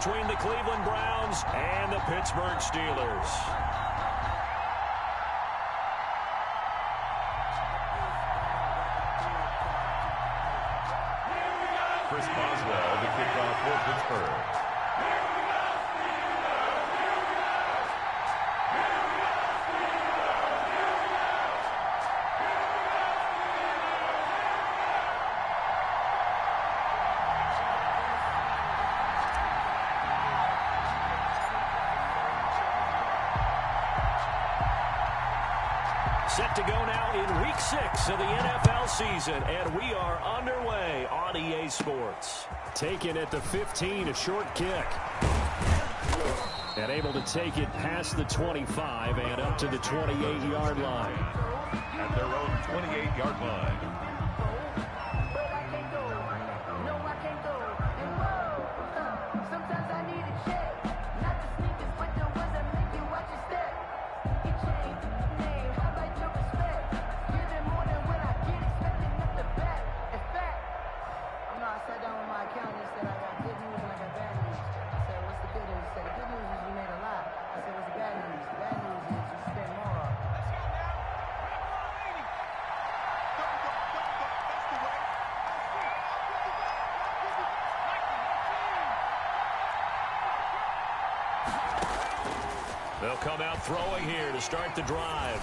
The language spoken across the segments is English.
between the Cleveland Browns and the Pittsburgh Steelers. Chris Boswell, the kickoff for Pittsburgh. Set to go now in Week 6 of the NFL season, and we are underway on EA Sports. Taken at the 15, a short kick. And able to take it past the 25 and up to the 28-yard line. At their own 28-yard line. They'll come out throwing here to start the drive.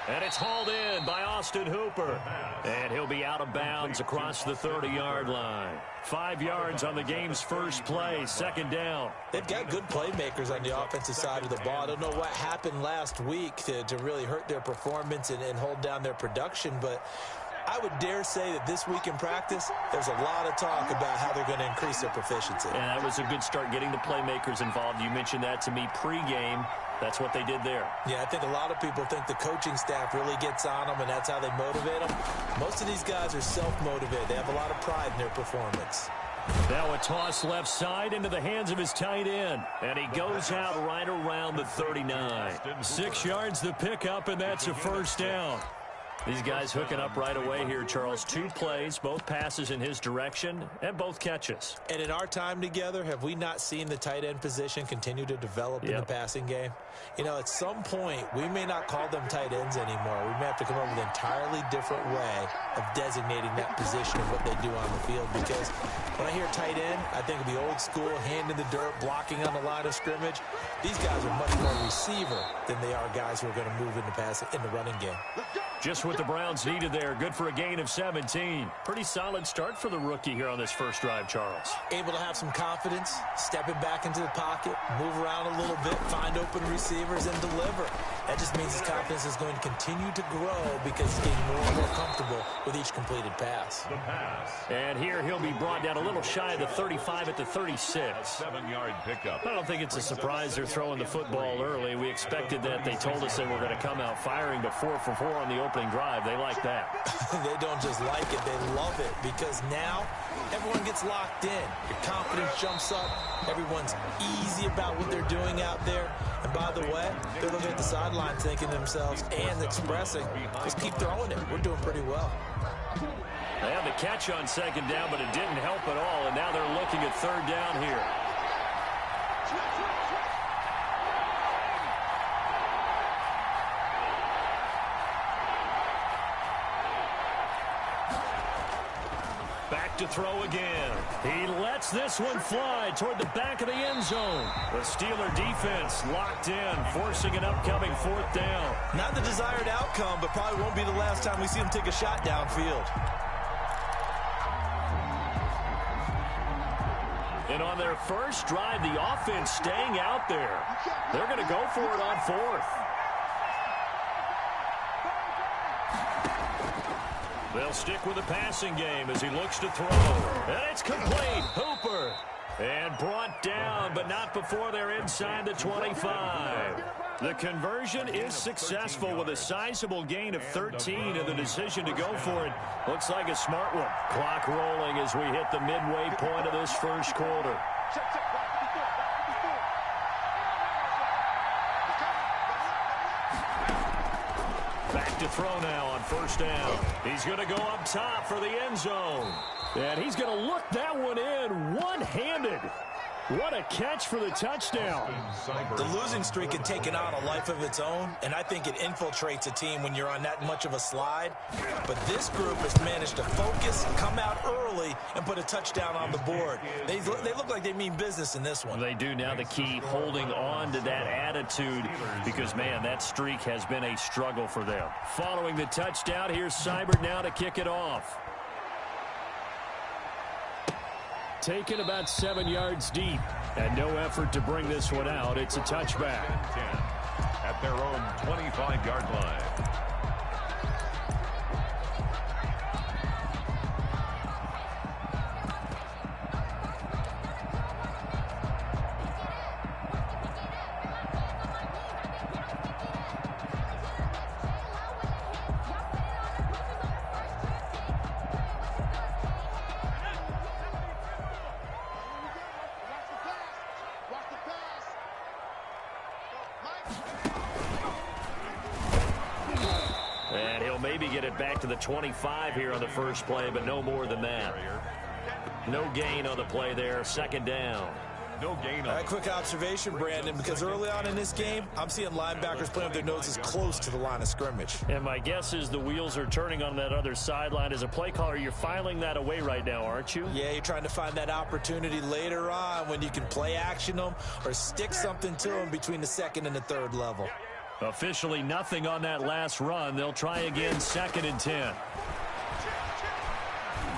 And it's hauled in by Austin Hooper. And he'll be out of bounds across the 30-yard line. 5 yards on the game's first play, second down. They've got good playmakers on the offensive side of the ball. I don't know what happened last week to really hurt their performance and hold down their production, but I would dare say that this week in practice, there's a lot of talk about how they're going to increase their proficiency. And that was a good start, getting the playmakers involved. You mentioned that to me pregame. That's what they did there. Yeah, I think a lot of people think the coaching staff really gets on them, and that's how they motivate them. Most of these guys are self-motivated. They have a lot of pride in their performance. Now a toss left side into the hands of his tight end. And he goes out right around the 39. 6 yards the pickup, and that's a first down. These guys hooking up right away here, Charles. 2 plays, both passes in his direction, and both catches. And in our time together, have we not seen the tight end position continue to develop in the passing game? You know, at some point, we may not call them tight ends anymore. We may have to come up with an entirely different way of designating that position of what they do on the field. Because when I hear tight end, I think of the old school, hand in the dirt, blocking on the line of scrimmage. These guys are much more receiver than they are guys who are going to move into passing in the running game. Just what the Browns needed there. Good for a gain of 17. Pretty solid start for the rookie here on this first drive, Charles. Able to have some confidence, stepping back into the pocket, move around a little bit, find open receivers, and deliver. That just means his confidence is going to continue to grow because he's getting more and more comfortable with each completed pass. The pass. And here he'll be brought down a little shy of the 35 at the 36. 7-yard pickup. I don't think it's a surprise they're throwing the football early. We expected that. They told us they were going to come out firing, but 4 for 4 on the opening drive. They like that. They don't just like it, they love it, because now everyone gets locked in. Your confidence jumps up. Everyone's easy about what they're doing out there. And by the way, they're looking at the sideline thinking to themselves and expressing, just keep throwing it. We're doing pretty well. They had the catch on second down, but it didn't help at all, and now they're looking at third down here. Back to throw again. He lets this one fly toward the back of the end zone. The Steeler defense locked in, forcing an upcoming fourth down. Not the desired outcome, but probably won't be the last time we see him take a shot downfield. And on their first drive, the offense staying out there. They're going to go for it on fourth. They'll stick with the passing game as he looks to throw. And it's complete. Hooper. And brought down, but not before they're inside the 25. The conversion is successful with a sizable gain of 13, and the decision to go for it looks like a smart one. Clock rolling as we hit the midway point of this first quarter. Back to throw now on first down. He's going to go up top for the end zone. And he's going to look that one in one-handed. What a catch for the touchdown. The losing streak had taken on a life of its own, and I think it infiltrates a team when you're on that much of a slide. But this group has managed to focus, come out early, and put a touchdown on the board. They look like they mean business in this one. They do. Now the key, holding on to that attitude, because, man, that streak has been a struggle for them. Following the touchdown, here's Seibert now to kick it off. Taken about 7 yards deep, and no effort to bring this one out. It's a touchback. 10 at their own 25-yard line. And he'll maybe get it back to the 25 here on the first play, but no more than that. No gain on the play there. Second down. No gain on. All right, quick observation, Brandon, because early on in this game, I'm seeing linebackers playing with their noses close to the line of scrimmage. And my guess is the wheels are turning on that other sideline. As a play caller, you're filing that away right now, aren't you? Yeah, you're trying to find that opportunity later on when you can play action them or stick something to them between the second and the third level. Officially nothing on that last run. They'll try again, 2nd and 10.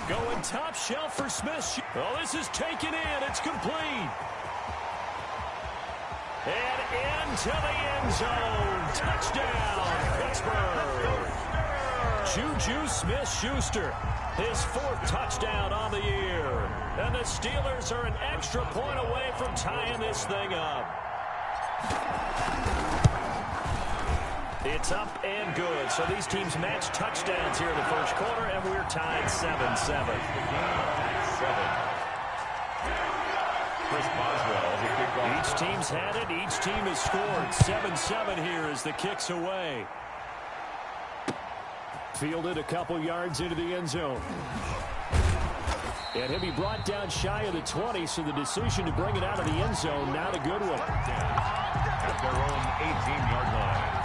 Going top shelf for Smith. Oh, this is taken in. It's complete. And into the end zone. Touchdown, Pittsburgh. Juju Smith-Schuster, his 4th touchdown on the year. And the Steelers are an extra point away from tying this thing up. It's up and good. So these teams match touchdowns here in the first quarter, and we're tied 7-7. Chris Boswell, the kickoff. Each team's had it. Each team has scored. 7-7 here as the kick's away. Fielded a couple yards into the end zone. And he'll be brought down shy of the 20, so the decision to bring it out of the end zone, not a good one. At their own 18-yard line.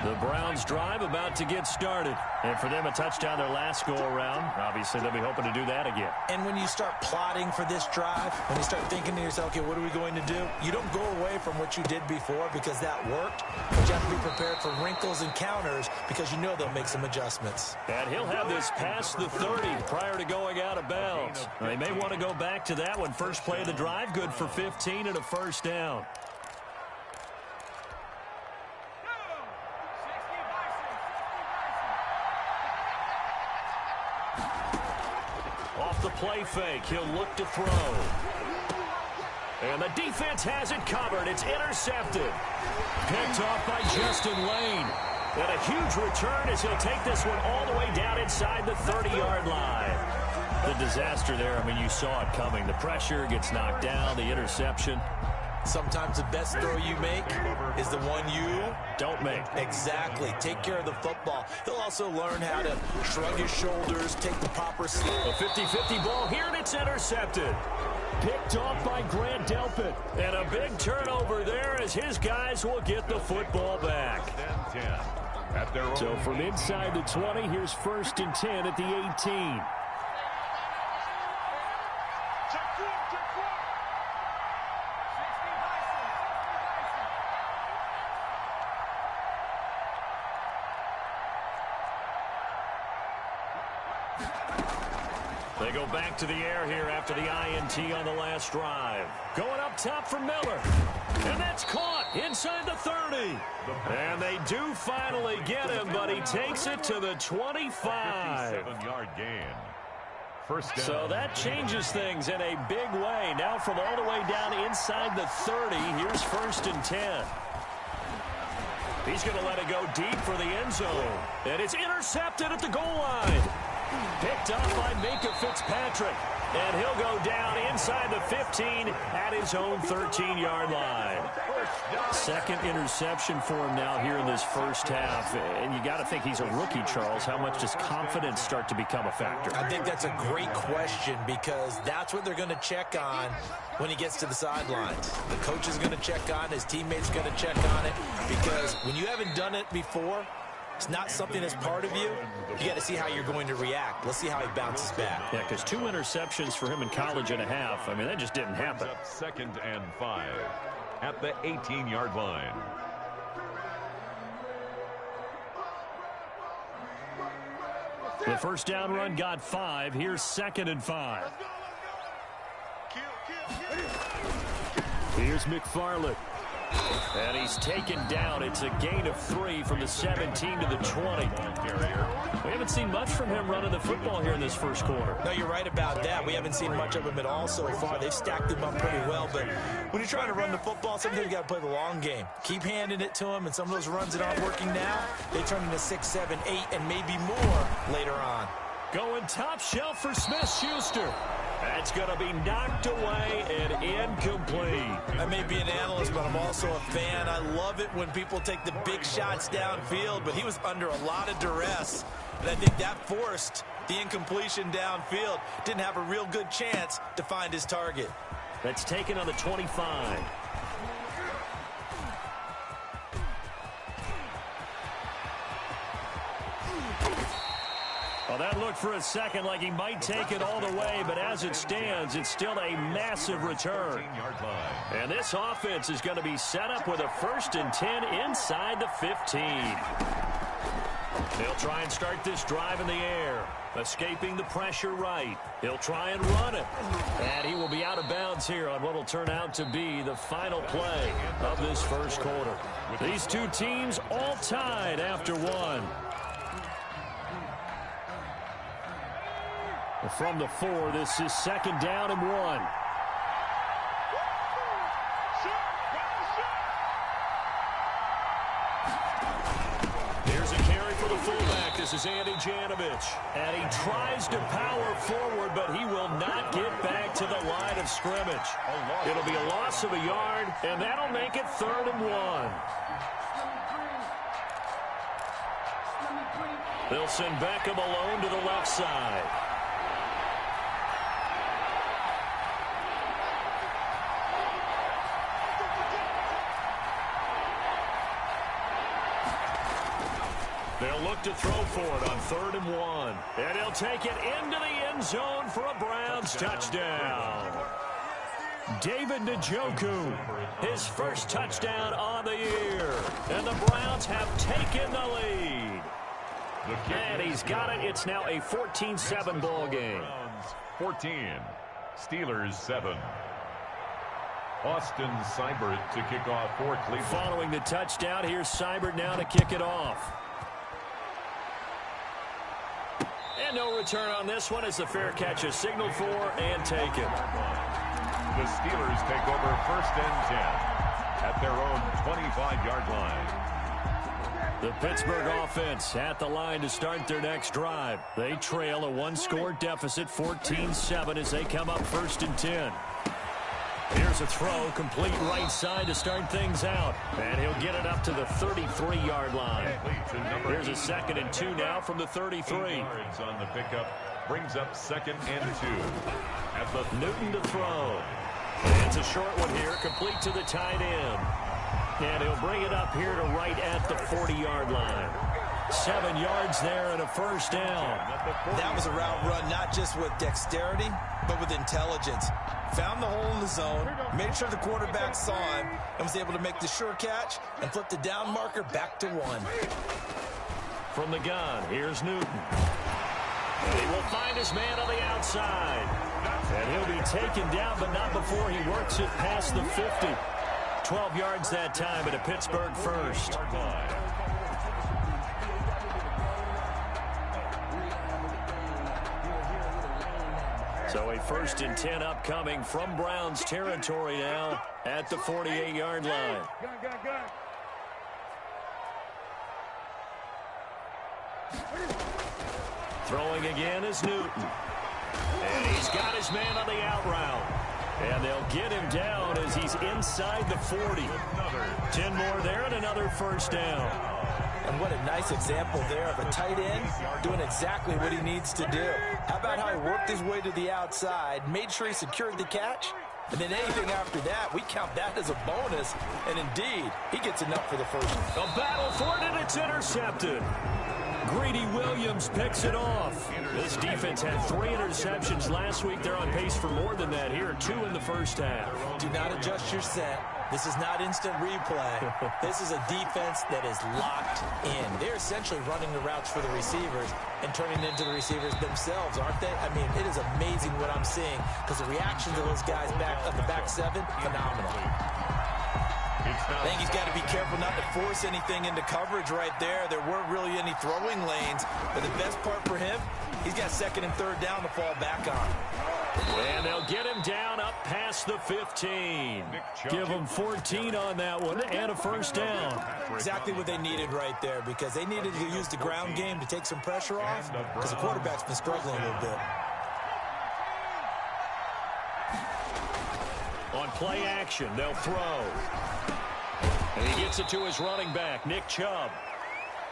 The Browns drive about to get started. And for them, a touchdown their last go-around. Obviously, they'll be hoping to do that again. And when you start plotting for this drive, when you start thinking to yourself, okay, what are we going to do? You don't go away from what you did before because that worked. But you have to be prepared for wrinkles and counters because you know they'll make some adjustments. And he'll have this past the 30 prior to going out of bounds. They may want to go back to that one. First play of the drive, good for 15 and a first down. Off the play fake, he'll look to throw. And the defense has it covered. It's intercepted. Picked off by Justin Lane. And a huge return as he'll take this one all the way down inside the 30-yard line. The disaster there, I mean, you saw it coming. The pressure gets knocked down, the interception. Sometimes the best throw you make is the one you don't make. Exactly. Take care of the football. He'll also learn how to shrug his shoulders, take the proper snap. A 50-50 ball here, and it's intercepted. Picked off by Grant Delpit. And a big turnover there as his guys will get the football back. So from inside the 20, here's 1st and 10 at the 18. They go back to the air here after the INT on the last drive. Going up top for Miller. And that's caught inside the 30. And they do finally get him, but he takes it to the 25. 7-yard gain. First down. So that changes things in a big way. Now from all the way down inside the 30, here's 1st and 10. He's going to let it go deep for the end zone. And it's intercepted at the goal line. Picked up by Minkah Fitzpatrick. And he'll go down inside the 15 at his own 13-yard line. Second interception for him now here in this first half. And you got to think he's a rookie, Charles. How much does confidence start to become a factor? I think that's a great question because that's what they're going to check on when he gets to the sidelines. The coach is going to check on, his teammates going to check on it, because when you haven't done it before, it's not something that's part of you. You got to see how you're going to react. Let's see how he bounces back. Yeah, because 2 interceptions for him in college and a half. I mean, that just didn't happen. Second and 5 at the 18-yard line. The first down run got 5. Here's 2nd and 5. Here's McFarland. And he's taken down. It's a gain of 3 from the 17 to the 20. We haven't seen much from him running the football here in this first quarter. No, you're right about that. We haven't seen much of him at all so far. They've stacked him up pretty well. But when you're trying to run the football, sometimes you got to play the long game. Keep handing it to him, and some of those runs that aren't working now, they turn into 6, 7, 8, and maybe more later on. Going top shelf for Smith-Schuster. That's going to be knocked away and incomplete. I may be an analyst, but I'm also a fan. I love it when people take the big shots downfield, but he was under a lot of duress. And I think that forced the incompletion downfield. Didn't have a real good chance to find his target. That's taken on the 25. Well, that looked for a second like he might take it all the way, but as it stands, it's still a massive return. And this offense is going to be set up with a 1st and 10 inside the 15. They'll try and start this drive in the air, escaping the pressure right. He'll try and run it. And he will be out of bounds here on what will turn out to be the final play of this first quarter. These two teams all tied after 1. From the 4, this is 2nd down and 1. Here's a carry for the fullback. This is Andy Janovich. And he tries to power forward, but he will not get back to the line of scrimmage. It'll be a loss of a yard, and that'll make it 3rd and 1. They'll send Beckham alone to the left side. They'll look to throw for it on 3rd and 1. And he'll take it into the end zone for a Browns touchdown. David Njoku, his first touchdown on the year. And the Browns have taken the lead. And he's got it. It's now a 14-7 ball game. 14. Steelers 7. Austin Seibert to kick off for Cleveland. Following the touchdown, here's Seibert now to kick it off. And no return on this one as the fair catch is signaled for and taken. The Steelers take over 1st and 10 at their own 25-yard line. The Pittsburgh offense at the line to start their next drive. They trail a 1-score deficit, 14-7, as they come up 1st and 10. Here's a throw, complete right side to start things out. And he'll get it up to the 33-yard line. Here's a 2nd and 2 now from the 33. 8 yards on the pickup brings up 2nd and 2. At the Newton to throw. And it's a short one here, complete to the tight end. And he'll bring it up here to right at the 40-yard line. 7 yards there and a 1st down. That was a route run not just with dexterity, but with intelligence. Found the hole in the zone, made sure the quarterback saw him, and was able to make the sure catch and flip the down marker back to 1. From the gun, here's Newton. And he will find his man on the outside. And he'll be taken down, but not before he works it past the 50. 12 yards that time at a Pittsburgh 1st. So a 1st and 10 upcoming from Browns territory now at the 48-yard line. Throwing again is Newton. And he's got his man on the out route. And they'll get him down as he's inside the 40. 10 more there and another first down. And what a nice example there of a tight end doing exactly what he needs to do. How about how he worked his way to the outside, made sure he secured the catch, and then anything after that, we count that as a bonus. And indeed, he gets enough for the first one. A battle for it, and it's intercepted. Greedy Williams picks it off. This defense had 3 interceptions last week. They're on pace for more than that here. 2 in the first half. Do not adjust your set. This is not instant replay. This is a defense that is locked in. They're essentially running the routes for the receivers and turning into the receivers themselves, aren't they? I mean, it is amazing what I'm seeing because the reaction to those guys back at the back 7, phenomenal. I think he's got to be careful not to force anything into coverage right there. There weren't really any throwing lanes, but the best part for him, he's got 2nd and 3rd down to fall back on. And they'll get him down up past the 15. Give him 14 on that one and a first down. Exactly what they needed right there because they needed to use the ground game to take some pressure off because the quarterback's been struggling a little bit. On play action, they'll throw. And he gets it to his running back, Nick Chubb.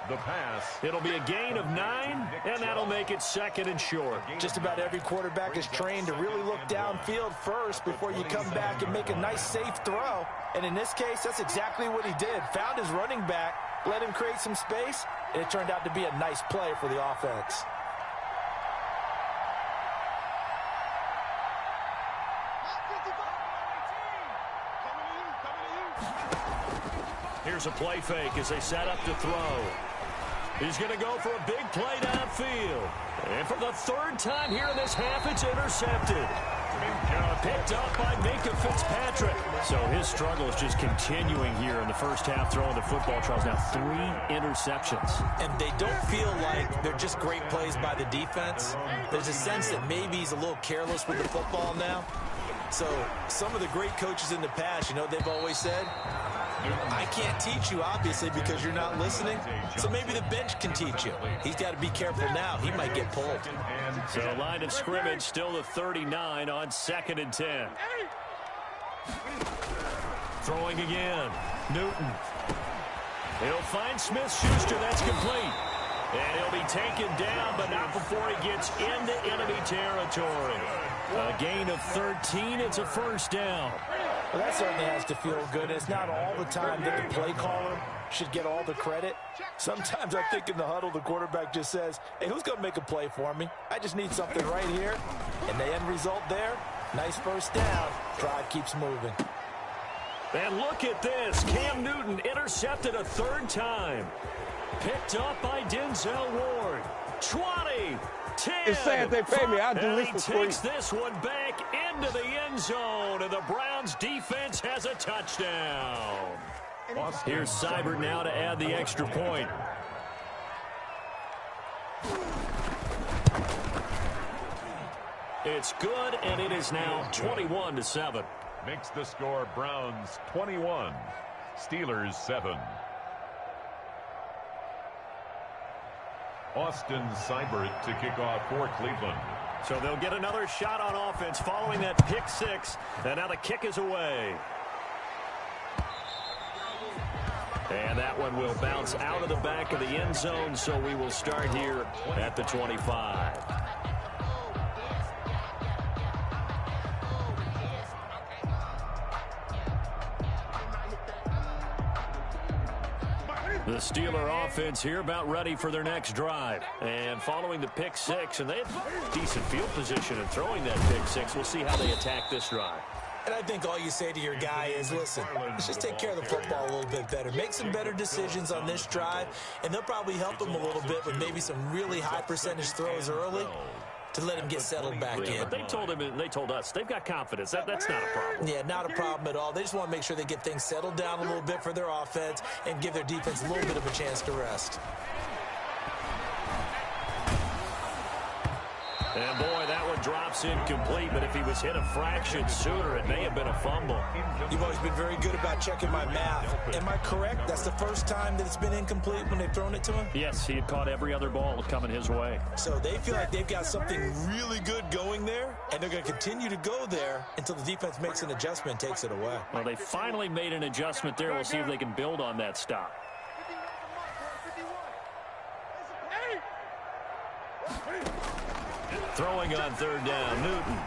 The pass. It'll be a gain of 9, and that'll make it 2nd and short. Just about every quarterback is trained to really look downfield first before you come back and make a nice, safe throw. And in this case, that's exactly what he did. Found his running back, let him create some space, and it turned out to be a nice play for the offense. Here's a play fake as they set up to throw. He's going to go for a big play downfield. And for the 3rd time here in this half, it's intercepted. Picked up by Minka Fitzpatrick. So his struggle is just continuing here in the first half, throwing the football. Charles, now 3 interceptions. And they don't feel like they're just great plays by the defense. There's a sense that maybe he's a little careless with the football now. So some of the great coaches in the past, you know, they've always said, I can't teach you, obviously, because you're not listening. So maybe the bench can teach you. He's got to be careful now. He might get pulled. So line of scrimmage still the 39 on 2nd and 10. Throwing again. Newton. He'll find Smith-Schuster. That's complete. And he'll be taken down, but not before he gets into enemy territory. A gain of 13. It's a first down. Well, that certainly has to feel good. It's not all the time that the play caller should get all the credit. Sometimes I think in the huddle, the quarterback just says, hey, who's going to make a play for me? I just need something right here. And the end result there, nice first down. Drive keeps moving. And look at this. Cam Newton intercepted a 3rd time. Picked up by Denzel Ward. 20. 10. It's sad they pay me. I'll do and this he for free. takes this one back into the end zone, and the Browns defense has a touchdown. Here's Seibert now to add the extra point. It's good, and it is now 21-7. Makes the score Browns 21, Steelers 7. Austin Seibert to kick off for Cleveland. So they'll get another shot on offense following that pick 6, and now the kick is away. And that one will bounce out of the back of the end zone, so we will start here at the 25. The Steeler offense here about ready for their next drive. And following the pick 6, and they have decent field position in throwing that pick 6. We'll see how they attack this drive. And I think all you say to your guy is, listen, let's just take care of the football a little bit better. Make some better decisions on this drive, and they'll probably help him a little bit with maybe some really high percentage throws early to let him get settled back in. But they told him, and they told us, they've got confidence. That's not a problem. Yeah, not a problem at all. They just want to make sure they get things settled down a little bit for their offense and give their defense a little bit of a chance to rest. And, boy, that one drops incomplete, but if he was hit a fraction sooner, it may have been a fumble. You've always been very good about checking my math. Am I correct? That's the first time that it's been incomplete when they've thrown it to him? Yes, he had caught every other ball coming his way. So they feel like they've got something really good going there, and they're going to continue to go there until the defense makes an adjustment and takes it away. Well, they finally made an adjustment there. We'll see if they can build on that stop. Throwing on third down, Newton.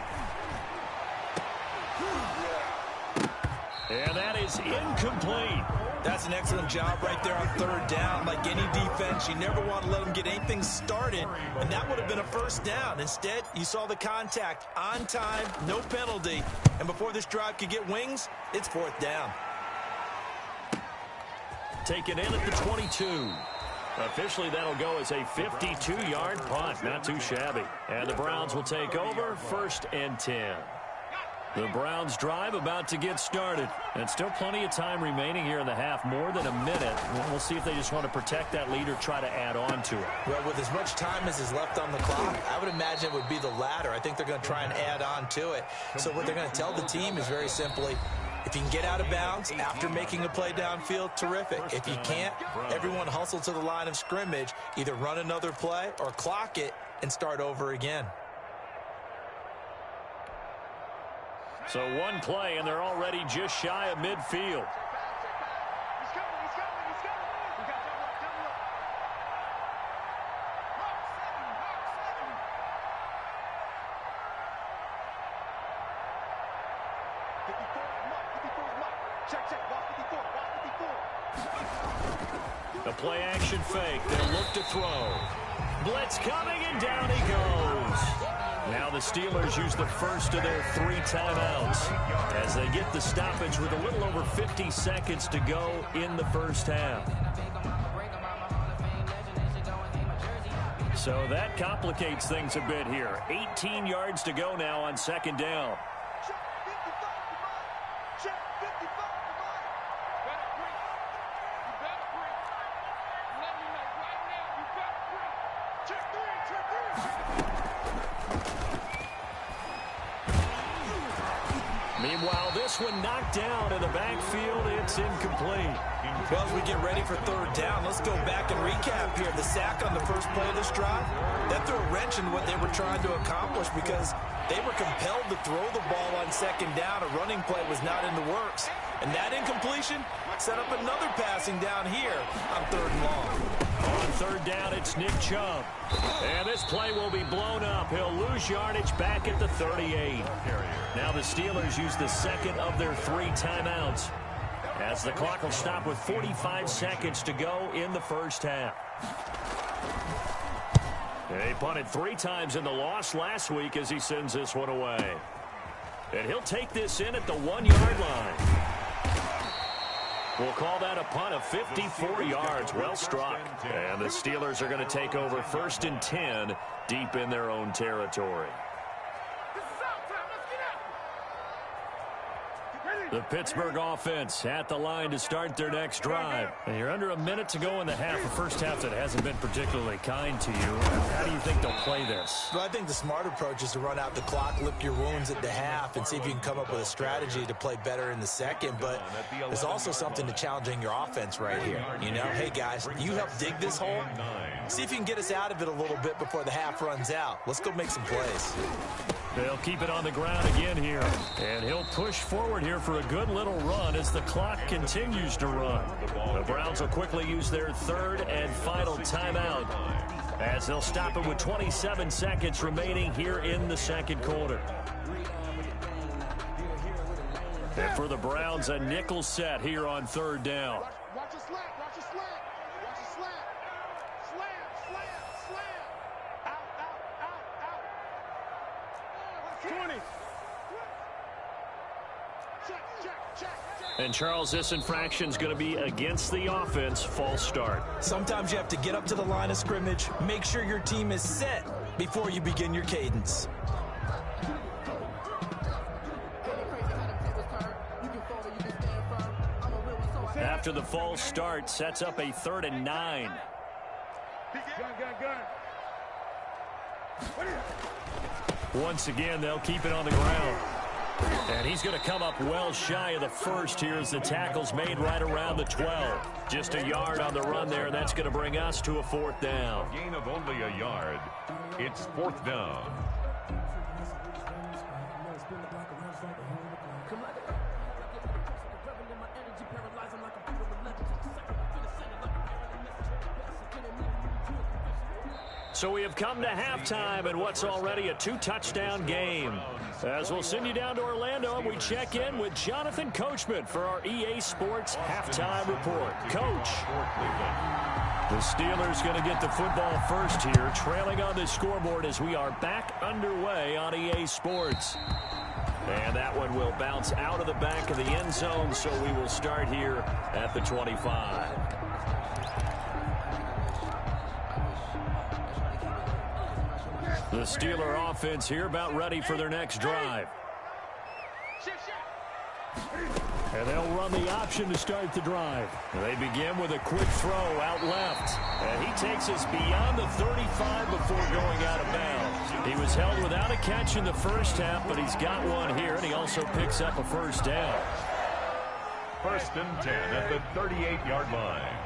And that is incomplete. That's an excellent job right there on third down. Like any defense, you never want to let them get anything started, and that would have been a first down. Instead, you saw the contact on time, no penalty, and before this drive could get wings, it's fourth down. Taken in at the 22. Officially, that'll go as a 52-yard punt. Not too shabby. And the Browns will take over, 1st and 10. The Browns drive about to get started. And still plenty of time remaining here in the half, more than a minute. We'll see if they just want to protect that lead or try to add on to it. Well, with as much time as is left on the clock, I would imagine it would be the latter. I think they're going to try and add on to it. So what they're going to tell the team is very simply, if you can get out of bounds after making a play downfield, terrific. If you can't, everyone hustle to the line of scrimmage, either run another play or clock it and start over again. So one play, and they're already just shy of midfield. The play action fake. They'll look to throw. Blitz coming, and down he goes. Now the Steelers use the first of their 3 timeouts as they get the stoppage with a little over 50 seconds to go in the first half. So that complicates things a bit here. 18 yards to go now on 2nd down. Meanwhile, this one knocked down in the backfield. It's incomplete. Well, as we get ready for 3rd down, let's go back and recap here. The sack on the first play of this drive, that threw a wrench in what they were trying to accomplish because they were compelled to throw the ball on 2nd down. A running play was not in the works. And that incompletion set up another passing down here on 3rd and long. On 3rd down, it's Nick Chubb. And this play will be blown up. He'll lose yardage back at the 38. Now the Steelers use the 2nd of their 3 timeouts as the clock will stop with 45 seconds to go in the first half. He punted 3 times in the loss last week as he sends this one away. And he'll take this in at the 1-yard line. We'll call that a punt of 54 yards. Well struck. And the Steelers are going to take over 1st and 10 deep in their own territory. The Pittsburgh offense at the line to start their next drive. And you're under a minute to go in the half. A first half that hasn't been particularly kind to you. How do you think they'll play this? Well, I think the smart approach is to run out the clock, lick your wounds at the half, and see if you can come up with a strategy to play better in the second. But there's also something to challenging your offense right here. You know, hey, guys, you help dig this hole. See if you can get us out of it a little bit before the half runs out. Let's go make some plays. They'll keep it on the ground again here. And he'll push forward here for a good little run as the clock continues to run. The Browns will quickly use their 3rd and final timeout as they'll stop it with 27 seconds remaining here in the 2nd quarter. And for the Browns, a nickel set here on 3rd down. Watch a slant, watch a slant, watch a slant. Slant. Out. 20. Check. And Charles, this infraction's going to be against the offense. False start. Sometimes you have to get up to the line of scrimmage, make sure your team is set before you begin your cadence. After the false start, sets up a 3rd and 9. Gun. Once again, they'll keep it on the ground. And he's going to come up well shy of the first here as the tackle's made right around the 12. Just a yard on the run there, and that's going to bring us to a 4th down. A gain of only a yard. It's 4th down. So we have come to halftime in what's already a 2-touchdown game. As we'll send you down to Orlando, and we check in with Jonathan Coachman for our EA Sports Halftime Report. Coach. The Steelers going to get the football first here, trailing on the scoreboard as we are back underway on EA Sports. And that one will bounce out of the back of the end zone, so we will start here at the 25. The Steeler offense here about ready for their next drive. And they'll run the option to start the drive. They begin with a quick throw out left. And he takes us beyond the 35 before going out of bounds. He was held without a catch in the first half, but he's got one here, and he also picks up a first down. 1st and 10 at the 38-yard line.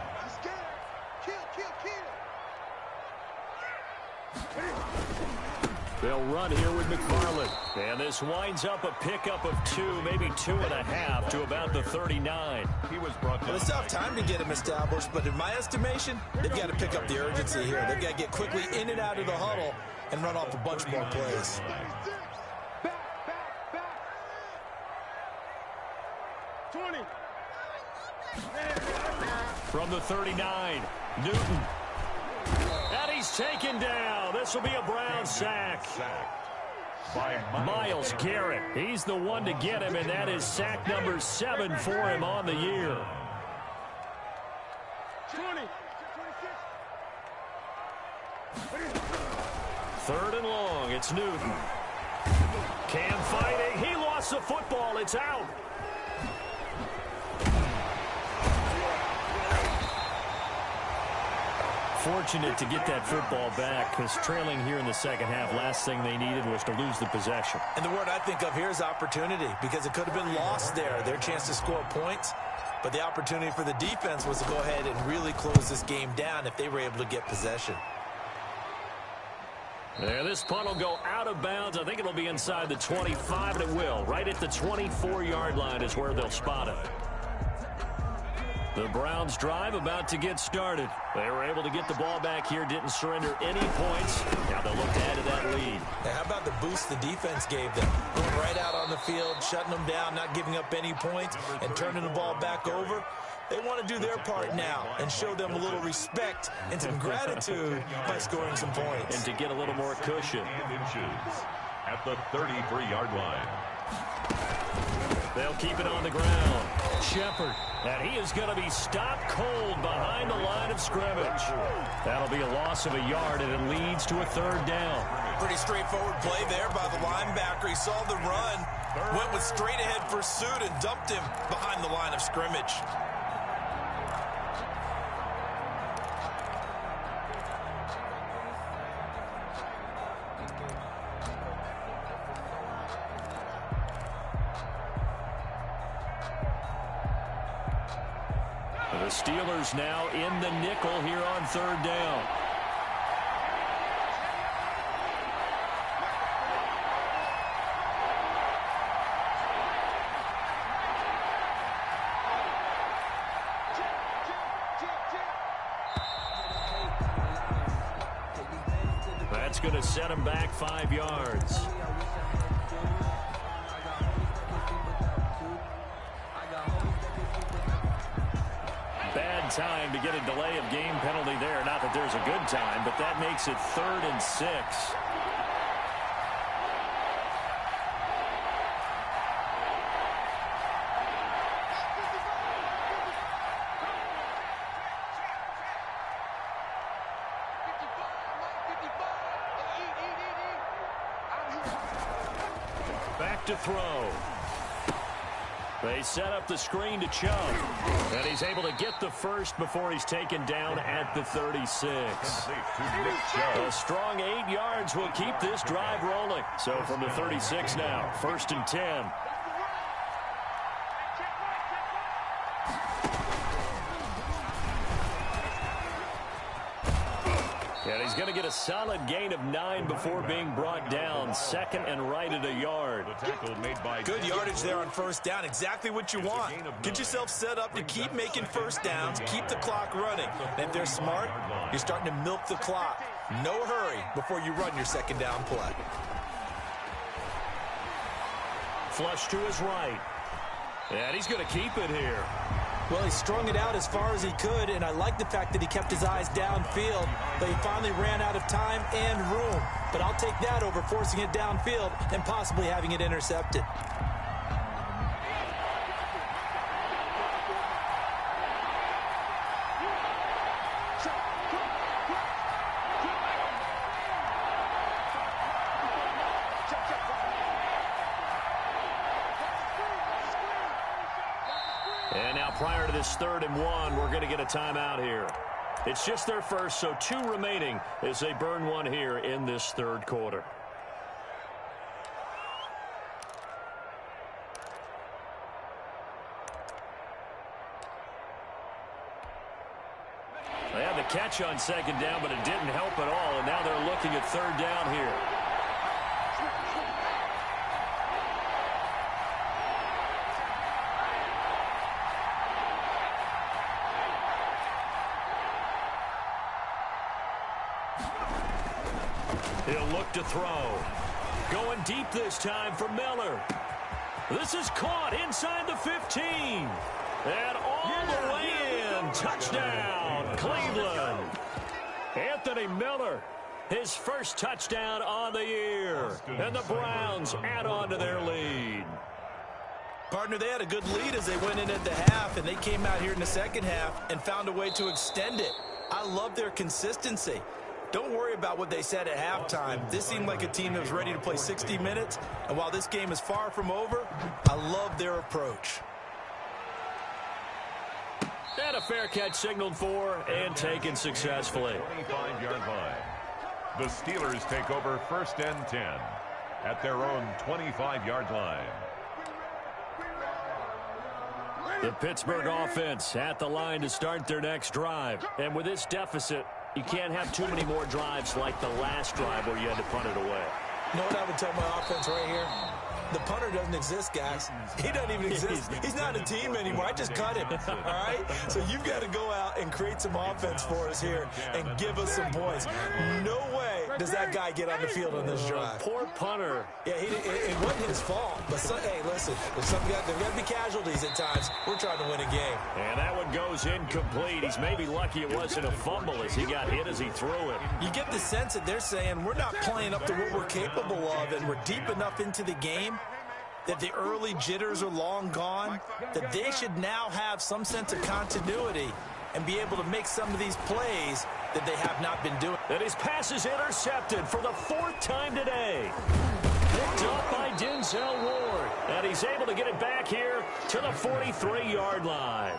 They'll run here with McFarland. And this winds up a pickup of 2, maybe 2.5 to about the 39. He was brought down. Well, it's tough time to get him established, but in my estimation, they've got to pick up the urgency here. They've got to get quickly in and out of the huddle and run off a bunch more plays. Back. 20. From the 39, Newton. And he's taken down. This will be a Brown sack. By Myles Garrett. He's the one to get him, and that is sack number 7 for him on the year. 20. 3rd and long. It's Newton. Cam fighting. He lost the football. It's out. Fortunate to get that football back, because trailing here in the second half, last thing they needed was to lose the possession. And the word I think of here is opportunity, because it could have been lost there, their chance to score points. But the opportunity for the defense was to go ahead and really close this game down if they were able to get possession. There, this punt will go out of bounds. I think it'll be inside the 25, and it will. Right at the 24-yard line is where they'll spot it. The Browns drive about to get started. They were able to get the ball back here, didn't surrender any points. Now they'll look to add to that lead. Now, how about the boost the defense gave them? Going right out on the field, shutting them down, not giving up any points, and turning the ball back over. They want to do their part now and show them a little respect and some gratitude by scoring some points. And to get a little more cushion. And inches at the 33-yard line. They'll keep it on the ground. Shepard. And he is going to be stopped cold behind the line of scrimmage. That'll be a loss of a yard, and it leads to a 3rd down. Pretty straightforward play there by the linebacker. He saw the run, went with straight-ahead pursuit, and dumped him behind the line of scrimmage. The Steelers now in the nickel here on 3rd down. That's going to set him back 5 yards. Bad time to get a delay of game penalty there. Not that there's a good time, but that makes it 3rd and 6. Back to throw. They set up the screen to Chubb, and he's able to get the first before he's taken down at the 36. A strong 8 yards will keep this drive rolling. So from the 36 now, 1st and 10. And he's going to get a solid gain of 9 before being brought down. 2nd and right at a yard. Good yardage there on 1st down. Exactly what you want. Get yourself set up to keep making 1st downs, keep the clock running. And if they're smart, you're starting to milk the clock. No hurry before you run your 2nd down play. Flush to his right. And he's going to keep it here. Well, he strung it out as far as he could, and I like the fact that he kept his eyes downfield, but he finally ran out of time and room. But I'll take that over forcing it downfield and possibly having it intercepted. And now prior to this 3rd and 1, we're going to get a timeout here. It's just their first, so 2 remaining as they burn one here in this 3rd quarter. They had the catch on 2nd down, but it didn't help at all, and now they're looking at 3rd down here. He'll look to throw. Going deep this time for Miller. This is caught inside the 15. And all the way in. Touchdown, Cleveland. Anthony Miller, his first touchdown on the year. And the Browns add on to their lead. Partner, they had a good lead as they went in at the half, and they came out here in the 2nd half and found a way to extend it. I love their consistency. Don't worry about what they said at halftime. This seemed like a team that was ready to play 60 minutes. And while this game is far from over, I love their approach. And a fair catch signaled for and taken successfully. 25-yard line. The Steelers take over 1st and 10 at their own 25-yard line. The Pittsburgh offense at the line to start their next drive. And with this deficit, you can't have too many more drives like the last drive where you had to punt it away. You know what I would tell my offense right here? The punter doesn't exist, guys. He doesn't even exist. He's not a team anymore. I just cut him, all right? So you've got to go out and create some offense for us here and give us some points. No way does that guy get on the field on this drive. Poor punter. Yeah, it wasn't his fault. But, hey, listen, there's got to be casualties at times. We're trying to win a game. And that one goes incomplete. He's maybe lucky it wasn't a fumble as he got hit as he threw it. You get the sense that they're saying we're not playing up to what we're capable of, and we're deep enough into the game that the early jitters are long gone, that they should now have some sense of continuity and be able to make some of these plays that they have not been doing. And his pass is intercepted for the 4th time today. Picked up by Denzel Ward. And he's able to get it back here to the 43-yard line.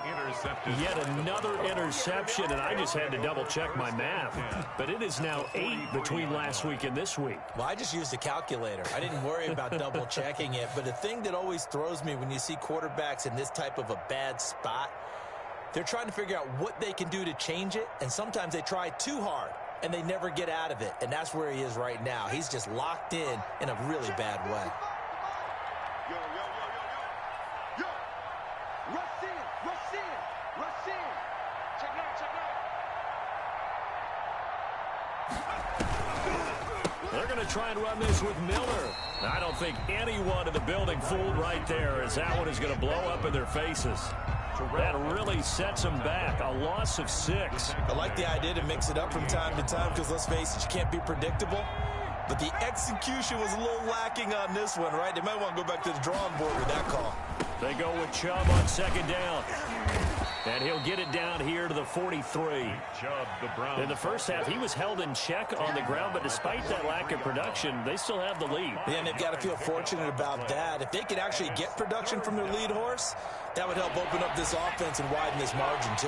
Yet another interception, and I just had to double-check my math. But it is now 8 between last week and this week. Well, I just used a calculator. I didn't worry about double-checking it. But the thing that always throws me when you see quarterbacks in this type of a bad spot, they're trying to figure out what they can do to change it, and sometimes they try too hard, and they never get out of it. And that's where he is right now. He's just locked in a really bad way. They're going to try and run this with Miller. I don't think anyone in the building fooled right there, as that one is going to blow up in their faces. That really sets them back. A loss of 6. I like the idea to mix it up from time to time because, let's face it, you can't be predictable. But the execution was a little lacking on this one, right? They might want to go back to the drawing board with that call. They go with Chubb on 2nd down. And he'll get it down here to the 43. In the first half, he was held in check on the ground, but despite that lack of production, they still have the lead. Yeah, and they've got to feel fortunate about that. If they could actually get production from their lead horse, that would help open up this offense and widen this margin, too.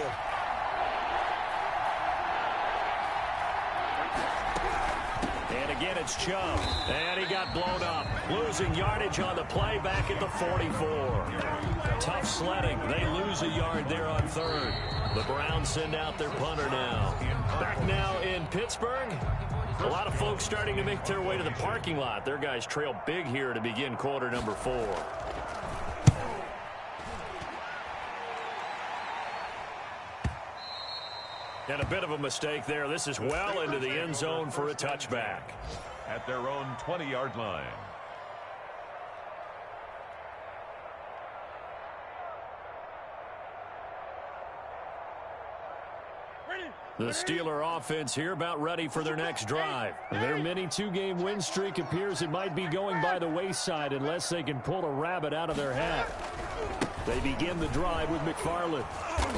And again, it's Chubb. And he got blown up. Losing yardage on the play back at the 44. Tough sledding. They lose a yard there on third. The Browns send out their punter now. Back now in Pittsburgh. A lot of folks starting to make their way to the parking lot. Their guys trail big here to begin quarter number 4. And a bit of a mistake there. This is well into the end zone for a touchback. At their own 20-yard line. The Steeler offense here about ready for their next drive. Their mini 2-game win streak appears it might be going by the wayside unless they can pull a rabbit out of their hat. They begin the drive with McFarland.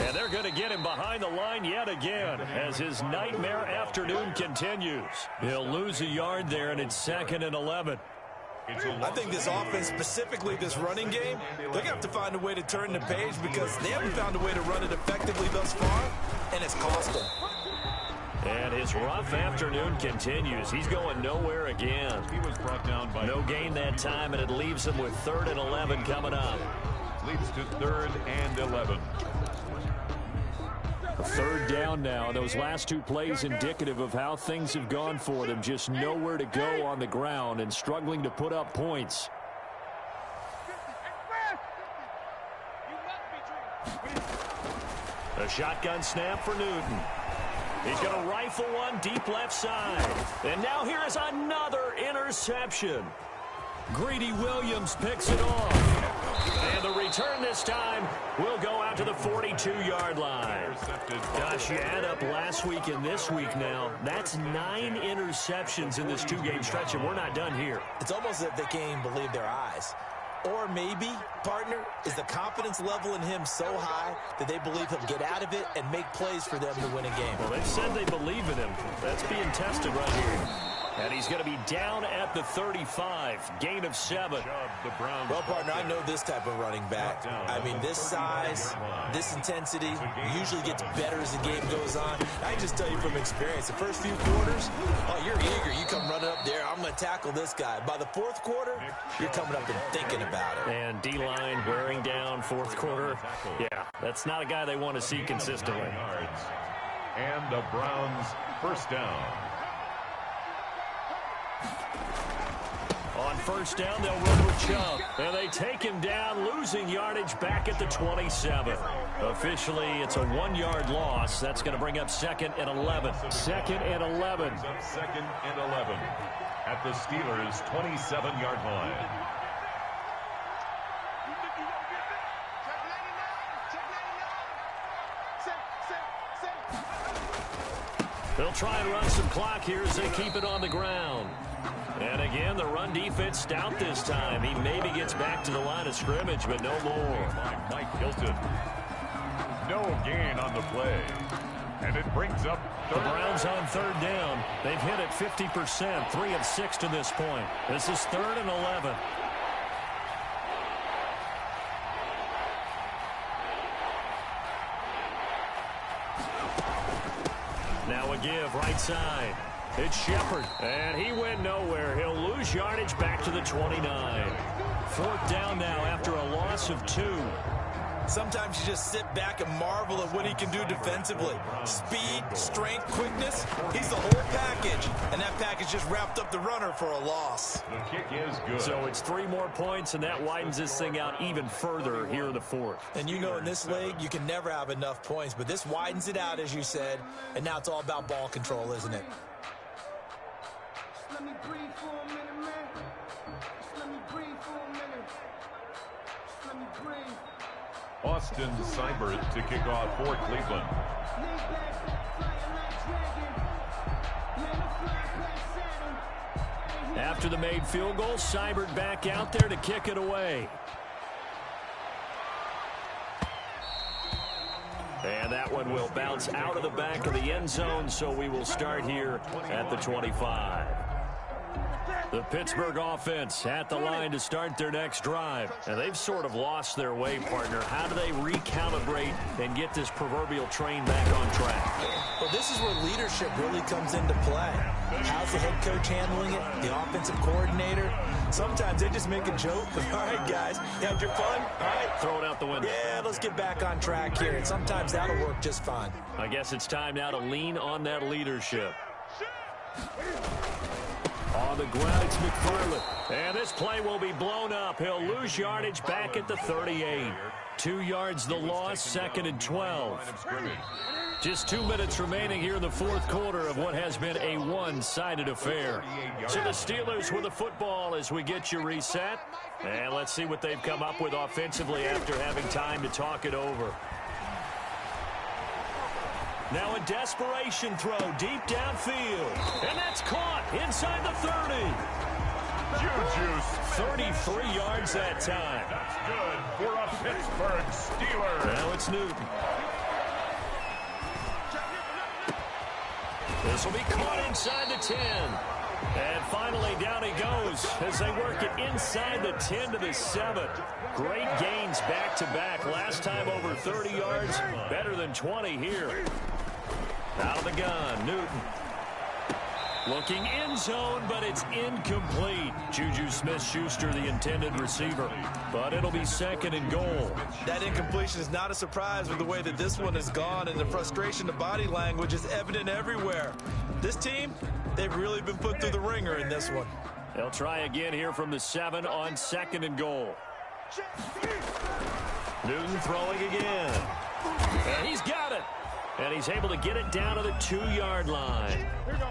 And they're going to get him behind the line yet again as his nightmare afternoon continues. He'll lose a yard there, and it's 2nd and 11. I think this offense, specifically this running game, they're going to have to find a way to turn the page because they haven't found a way to run it effectively thus far, and it's cost them. And his rough afternoon continues. He's going nowhere again. He was brought down by no gain that time, and it leaves him with 3rd and 11 coming up. Leads to 3rd and 11. 3rd down now. Those last 2 plays indicative of how things have gone for them. Just nowhere to go on the ground and struggling to put up points. A shotgun snap for Newton. He's going to rifle one deep left side. And now here is another interception. Greedy Williams picks it off. And the return this time will go out to the 42-yard line. Gosh, you add up last week and this week now. That's 9 interceptions in this 2-game stretch, and we're not done here. It's almost as if they can't even believe their eyes. Or maybe, partner, is the confidence level in him so high that they believe he'll get out of it and make plays for them to win a game. Well, they've said they believe in him. That's being tested right here. And he's going to be down at the 35. Gain of 7. Well, partner, I know this type of running back. I mean, this size, this intensity usually gets better as the game goes on. I can just tell you from experience, the first few quarters, oh, you're eager. You come running up there. I'm going to tackle this guy. By the 4th quarter, you're coming up and thinking about it. And D-line wearing down 4th quarter. Yeah, that's not a guy they want to see consistently. And the Browns first down. On first down, they'll run with Chubb. And they take him down, losing yardage back at the 27. Officially, it's a 1-yard loss. That's going to bring up 2nd and 11. 2nd and 11. 2nd and 11 at the Steelers' 27-yard line. They'll try and run some clock here as they keep it on the ground. And again, the run defense stout this time. He maybe gets back to the line of scrimmage, but no more. Mike Hilton. No gain on the play. And it brings up the Browns on 3rd down. They've hit it 50%, 3 of 6 to this point. This is 3rd and 11. Now a give, right side. It's Shepard, and he went nowhere. He'll lose yardage back to the 29. 4th down now after a loss of 2. Sometimes you just sit back and marvel at what he can do defensively. Speed, strength, quickness, he's the whole package. And that package just wrapped up the runner for a loss. The kick is good. So it's 3 more points, and that widens this thing out even further here in the 4th. And you know in this league, you can never have enough points, but this widens it out, as you said, and now it's all about ball control, isn't it? Let me breathe for a minute, man. Just let me breathe for a minute. Just let me breathe. Austin Seibert to kick off for Cleveland. After the made field goal, Seibert back out there to kick it away. And that one will bounce out of the back of the end zone, so we will start here at the 25. The Pittsburgh offense at the line to start their next drive. And they've sort of lost their way, partner. How do they recalibrate and get this proverbial train back on track? Well, this is where leadership really comes into play. How's the head coach handling it? The offensive coordinator? Sometimes they just make a joke. All right, guys, you had your fun? All right. Throw it out the window. Yeah, let's get back on track here. And sometimes that'll work just fine. I guess it's time now to lean on that leadership. On the ground, it's McFarland. And this play will be blown up. He'll lose yardage back at the 38. 2 yards the loss, 2nd and 12. Just 2 minutes remaining here in the fourth quarter of what has been a one-sided affair. So the Steelers with the football as we get you reset. And let's see what they've come up with offensively after having time to talk it over. Now a desperation throw deep downfield. And that's caught inside the 30. Juju's 33 yards that time. That's good for a Pittsburgh Steeler. Now it's Newton. This will be caught inside the 10. And finally down he goes as they work it inside the 10 to the 7. Great gains back-to-back. Last time over 30 yards, better than 20 here. Out of the gun, Newton. Looking end zone, but it's incomplete. Juju Smith-Schuster, the intended receiver. But it'll be 2nd and goal. That incompletion is not a surprise with the way that this one has gone, and the frustration to body language is evident everywhere. This team, they've really been put through the ringer in this one. They'll try again here from the 7 on 2nd and goal. Newton throwing again. And he's got it. And he's able to get it down to the 2-yard line.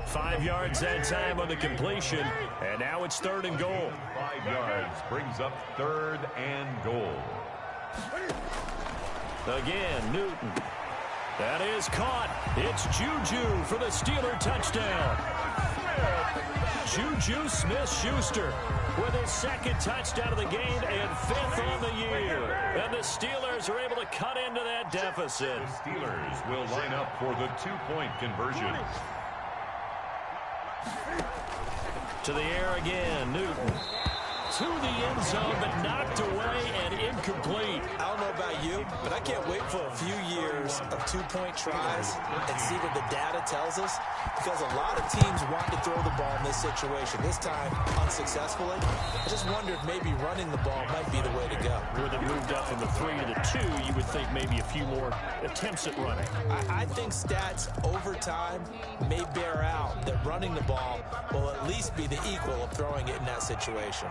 5 yards that time on the completion. And now it's 3rd and goal. 5 yards brings up 3rd and goal. Again, Newton. That is caught. It's Juju for the Steeler touchdown. Juju Smith-Schuster with his 2nd touchdown of the game and 5th on the year. And the Steelers are able to cut into that deficit. The Steelers will line up for the 2-point conversion. To the air again, Newton. To the end zone, but knocked away and incomplete. I don't know about you, but I can't wait for a few years of 2-point tries and see what the data tells us, because a lot of teams want to throw the ball in this situation. This time, unsuccessfully. I just wonder if maybe running the ball might be the way to go. With it moved up from the 3 to the 2, you would think maybe a few more attempts at running. I think stats over time may bear out that running the ball will at least be the equal of throwing it in that situation.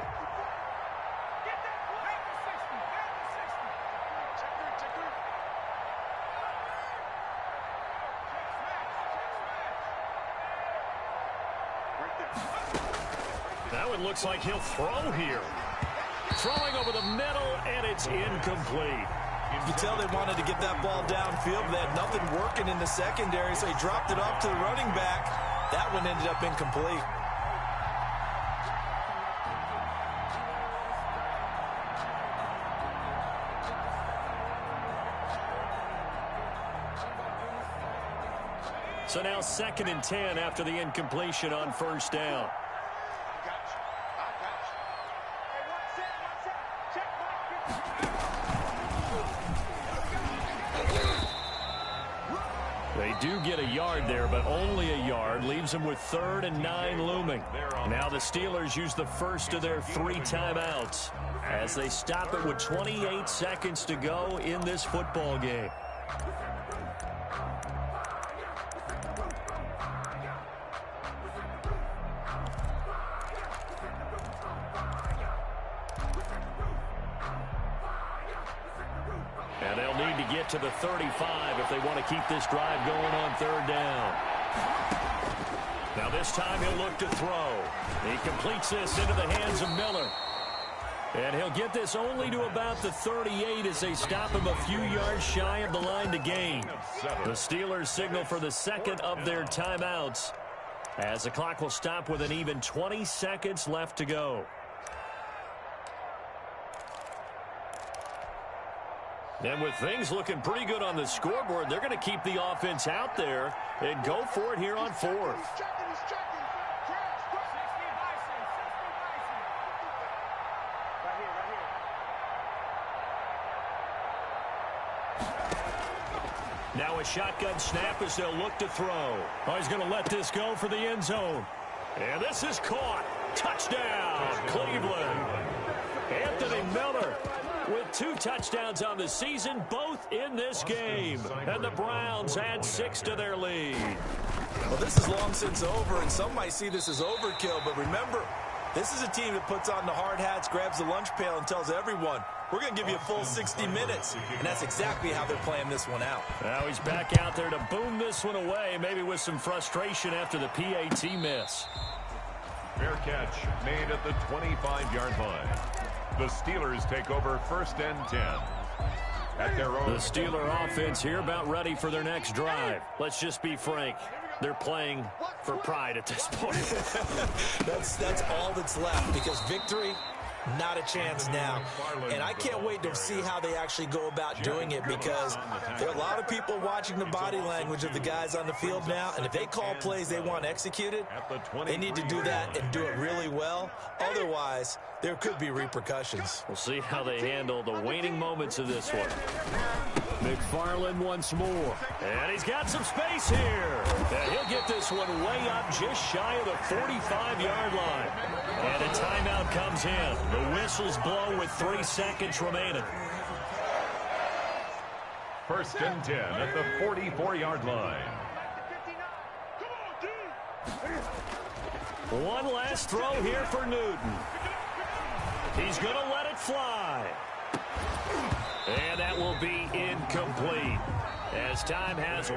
Now it looks like he'll throw here. Throwing over the middle, and it's incomplete. You tell they wanted to get that ball downfield, but they had nothing working in the secondary, so he dropped it off to the running back. That one ended up incomplete. So now 2nd and 10 after the incompletion on 1st down. They do get a yard there, but only a yard. Leaves them with 3rd and 9 looming. Now the Steelers use the first of their 3 timeouts as they stop it with 28 seconds to go in this football game. And they'll need to get to the 35 if they want to keep this drive going on 3rd down. Now this time he'll look to throw. He completes this into the hands of Miller. And he'll get this only to about the 38 as they stop him a few yards shy of the line to gain. The Steelers signal for the 2nd of their timeouts as the clock will stop with an even 20 seconds left to go. And with things looking pretty good on the scoreboard, they're going to keep the offense out there and go for it here on fourth. Now a shotgun snap as they'll look to throw. Oh, he's going to let this go for the end zone. And this is caught. Touchdown, Cleveland. Anthony Miller with 2 touchdowns on the season, both in this game. And the Browns add 6 to their lead. Well, this is long since over, and some might see this as overkill. But remember, this is a team that puts on the hard hats, grabs the lunch pail, and tells everyone, we're going to give you a full 60 minutes. And that's exactly how they're playing this one out. Now he's back out there to boom this one away, maybe with some frustration after the PAT miss. Fair catch made at the 25-yard line. The Steelers take over 1st and 10. At their own. The Steeler offense here about ready for their next drive. Let's just be frank. They're playing for pride at this point. That's all that's left, because victory, not a chance now. And I can't wait to see how they actually go about doing it, because there are a lot of people watching the body language of the guys on the field now, and if they call plays they want executed, they need to do that and do it really well. Otherwise, there could be repercussions. We'll see how they handle the waning moments of this one. McFarland once more. And he's got some space here. And he'll get this one way up just shy of the 45-yard line. And a timeout comes in. The whistles blow with 3 seconds remaining. 1st and 10 at the 44-yard line. One last throw here for Newton. He's going to let it fly. And that will be incomplete, as time has